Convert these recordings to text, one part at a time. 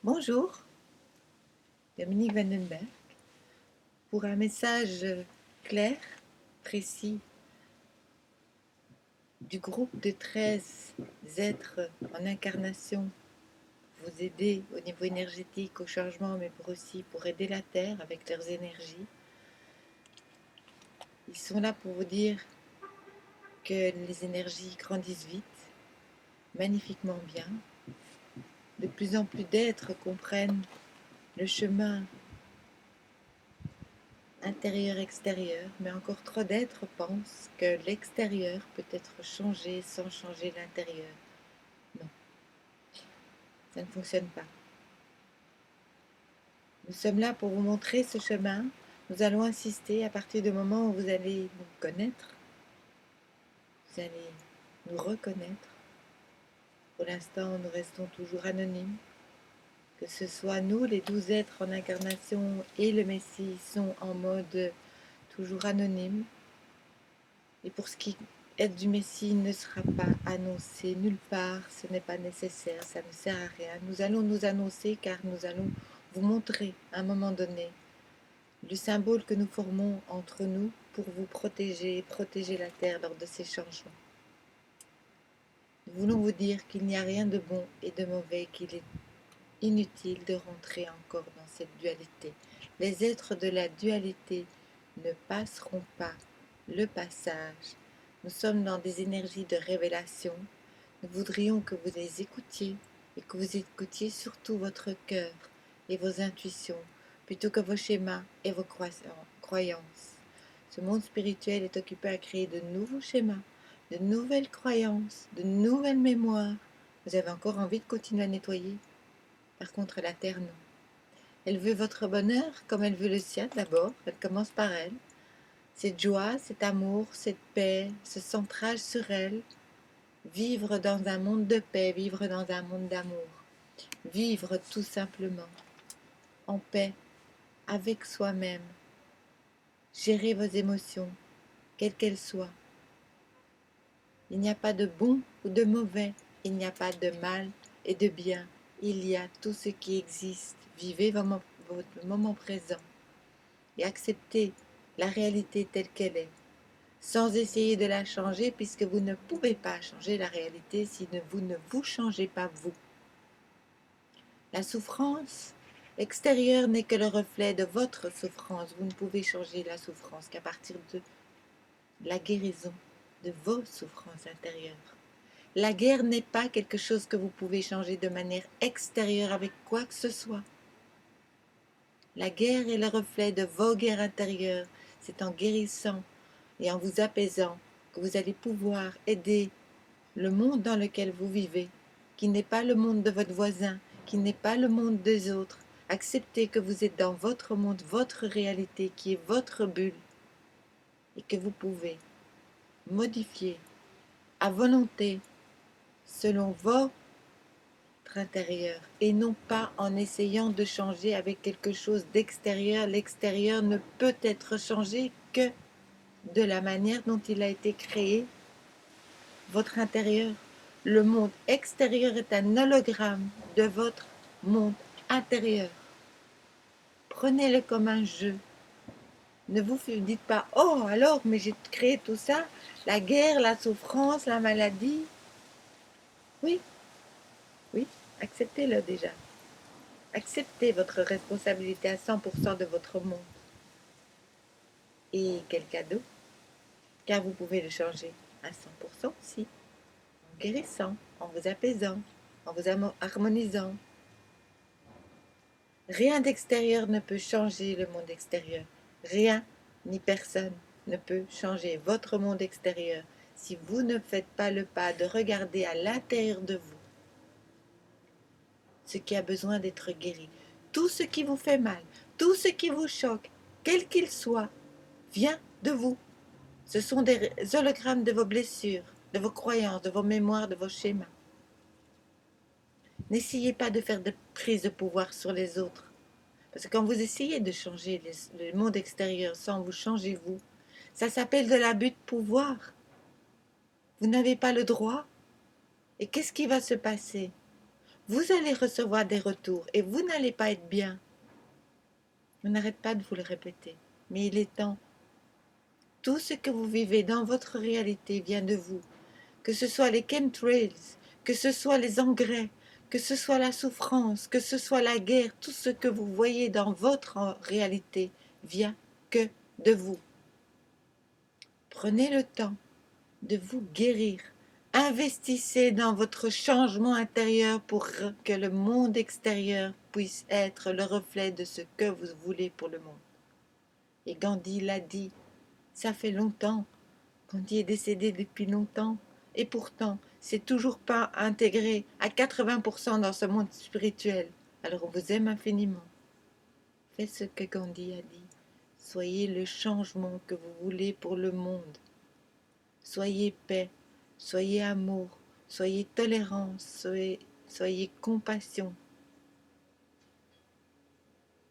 Bonjour, Dominique Vandenberg, pour un message clair, précis du groupe de 13 êtres en incarnation, vous aider au niveau énergétique au changement, mais pour aider la Terre avec leurs énergies. Ils sont là pour vous dire que les énergies grandissent vite, magnifiquement bien. De plus en plus d'êtres comprennent le chemin intérieur-extérieur, mais encore trop d'êtres pensent que l'extérieur peut être changé sans changer l'intérieur. Non, ça ne fonctionne pas. Nous sommes là pour vous montrer ce chemin. Nous allons insister à partir du moment où vous allez nous connaître, vous allez nous reconnaître. Pour l'instant, nous restons toujours anonymes. Que ce soit nous, les 12 êtres en incarnation et le Messie sont en mode toujours anonyme. Et pour ce qui est du Messie, il ne sera pas annoncé nulle part, ce n'est pas nécessaire, ça ne sert à rien. Nous allons nous annoncer car nous allons vous montrer à un moment donné le symbole que nous formons entre nous pour vous protéger et protéger la Terre lors de ces changements. Nous voulons vous dire qu'il n'y a rien de bon et de mauvais, qu'il est inutile de rentrer encore dans cette dualité. Les êtres de la dualité ne passeront pas le passage. Nous sommes dans des énergies de révélation. Nous voudrions que vous les écoutiez et que vous écoutiez surtout votre cœur et vos intuitions plutôt que vos schémas et vos croyances. Ce monde spirituel est occupé à créer de nouveaux schémas, de nouvelles croyances, de nouvelles mémoires. Vous avez encore envie de continuer à nettoyer? Par contre, la terre, non. Elle veut votre bonheur comme elle veut le sien d'abord. Elle commence par elle. Cette joie, cet amour, cette paix, ce centrage sur elle. Vivre dans un monde de paix, vivre dans un monde d'amour. Vivre tout simplement en paix avec soi-même. Gérer vos émotions, quelles qu'elles soient. Il n'y a pas de bon ou de mauvais. Il n'y a pas de mal et de bien. Il y a tout ce qui existe. Vivez votre moment présent et acceptez la réalité telle qu'elle est, sans essayer de la changer, puisque vous ne pouvez pas changer la réalité si vous ne vous changez pas vous. La souffrance extérieure n'est que le reflet de votre souffrance. Vous ne pouvez changer la souffrance qu'à partir de la guérison de vos souffrances intérieures. La guerre n'est pas quelque chose que vous pouvez changer de manière extérieure avec quoi que ce soit. La guerre est le reflet de vos guerres intérieures. C'est en guérissant et en vous apaisant que vous allez pouvoir aider le monde dans lequel vous vivez, qui n'est pas le monde de votre voisin, qui n'est pas le monde des autres. Acceptez que vous êtes dans votre monde, votre réalité, qui est votre bulle, et que vous pouvez modifier à volonté selon votre intérieur, et non pas en essayant de changer avec quelque chose d'extérieur. L'extérieur ne peut être changé que de la manière dont il a été créé. Votre intérieur, le monde extérieur est un hologramme de votre monde intérieur. Prenez-le comme un jeu. Ne vous dites pas « Oh, alors, mais j'ai créé tout ça, la guerre, la souffrance, la maladie. » Oui, oui, acceptez-le déjà. Acceptez votre responsabilité à 100% de votre monde. Et quel cadeau, car vous pouvez le changer à 100% aussi, en guérissant, en vous apaisant, en vous harmonisant. Rien d'extérieur ne peut changer le monde extérieur. Rien ni personne ne peut changer votre monde extérieur si vous ne faites pas le pas de regarder à l'intérieur de vous ce qui a besoin d'être guéri. Tout ce qui vous fait mal, tout ce qui vous choque, quel qu'il soit, vient de vous. Ce sont des hologrammes de vos blessures, de vos croyances, de vos mémoires, de vos schémas. N'essayez pas de faire de prise de pouvoir sur les autres. Parce que quand vous essayez de changer le monde extérieur sans vous changer vous, ça s'appelle de l'abus de pouvoir. Vous n'avez pas le droit. Et qu'est-ce qui va se passer? vous allez recevoir des retours et vous n'allez pas être bien. On n'arrête pas de vous le répéter, mais il est temps. Tout ce que vous vivez dans votre réalité vient de vous, que ce soit les chemtrails, que ce soit les engrais, que ce soit la souffrance, que ce soit la guerre, tout ce que vous voyez dans votre réalité vient que de vous. Prenez le temps de vous guérir. Investissez dans votre changement intérieur pour que le monde extérieur puisse être le reflet de ce que vous voulez pour le monde. Et Gandhi l'a dit, ça fait longtemps. Gandhi est décédé depuis longtemps. Et pourtant, c'est toujours pas intégré à 80% dans ce monde spirituel. Alors on vous aime infiniment. Faites ce que Gandhi a dit. Soyez le changement que vous voulez pour le monde. Soyez paix, soyez amour, soyez tolérance, soyez compassion.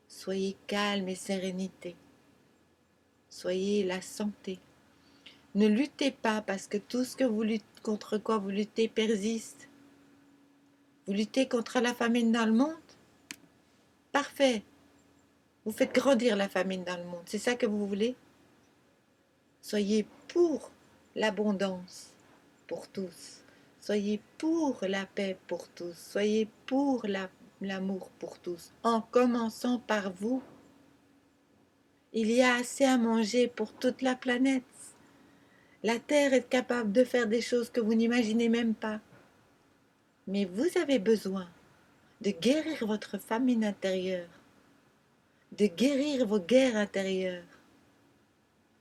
Soyez calme et sérénité. Soyez la santé. Ne luttez pas parce que tout ce que vous luttez, contre quoi vous luttez persiste. Vous luttez contre la famine dans le monde? Parfait. Vous faites grandir la famine dans le monde. C'est ça que vous voulez? Soyez pour l'abondance pour tous. Soyez pour la paix pour tous. Soyez pour l'amour pour tous. En commençant par vous. Il y a assez à manger pour toute la planète. La Terre est capable de faire des choses que vous n'imaginez même pas. Mais vous avez besoin de guérir votre famine intérieure, de guérir vos guerres intérieures.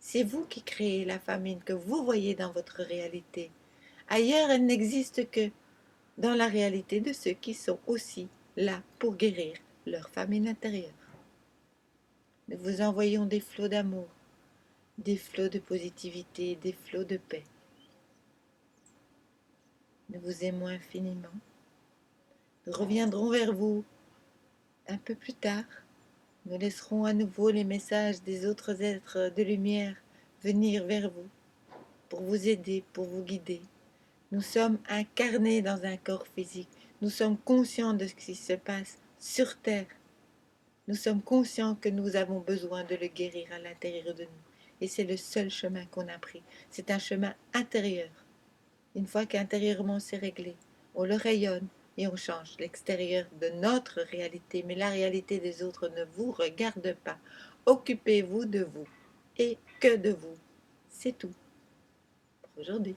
C'est vous qui créez la famine que vous voyez dans votre réalité. Ailleurs, elle n'existe que dans la réalité de ceux qui sont aussi là pour guérir leur famine intérieure. Nous vous envoyons des flots d'amour, des flots de positivité, des flots de paix. Nous vous aimons infiniment. Nous reviendrons vers vous un peu plus tard. Nous laisserons à nouveau les messages des autres êtres de lumière venir vers vous pour vous aider, pour vous guider. Nous sommes incarnés dans un corps physique. Nous sommes conscients de ce qui se passe sur Terre. Nous sommes conscients que nous avons besoin de le guérir à l'intérieur de nous. Et c'est le seul chemin qu'on a pris. C'est un chemin intérieur. Une fois qu'intérieurement c'est réglé, on le rayonne et on change l'extérieur de notre réalité. Mais la réalité des autres ne vous regarde pas. Occupez-vous de vous et que de vous. C'est tout pour aujourd'hui.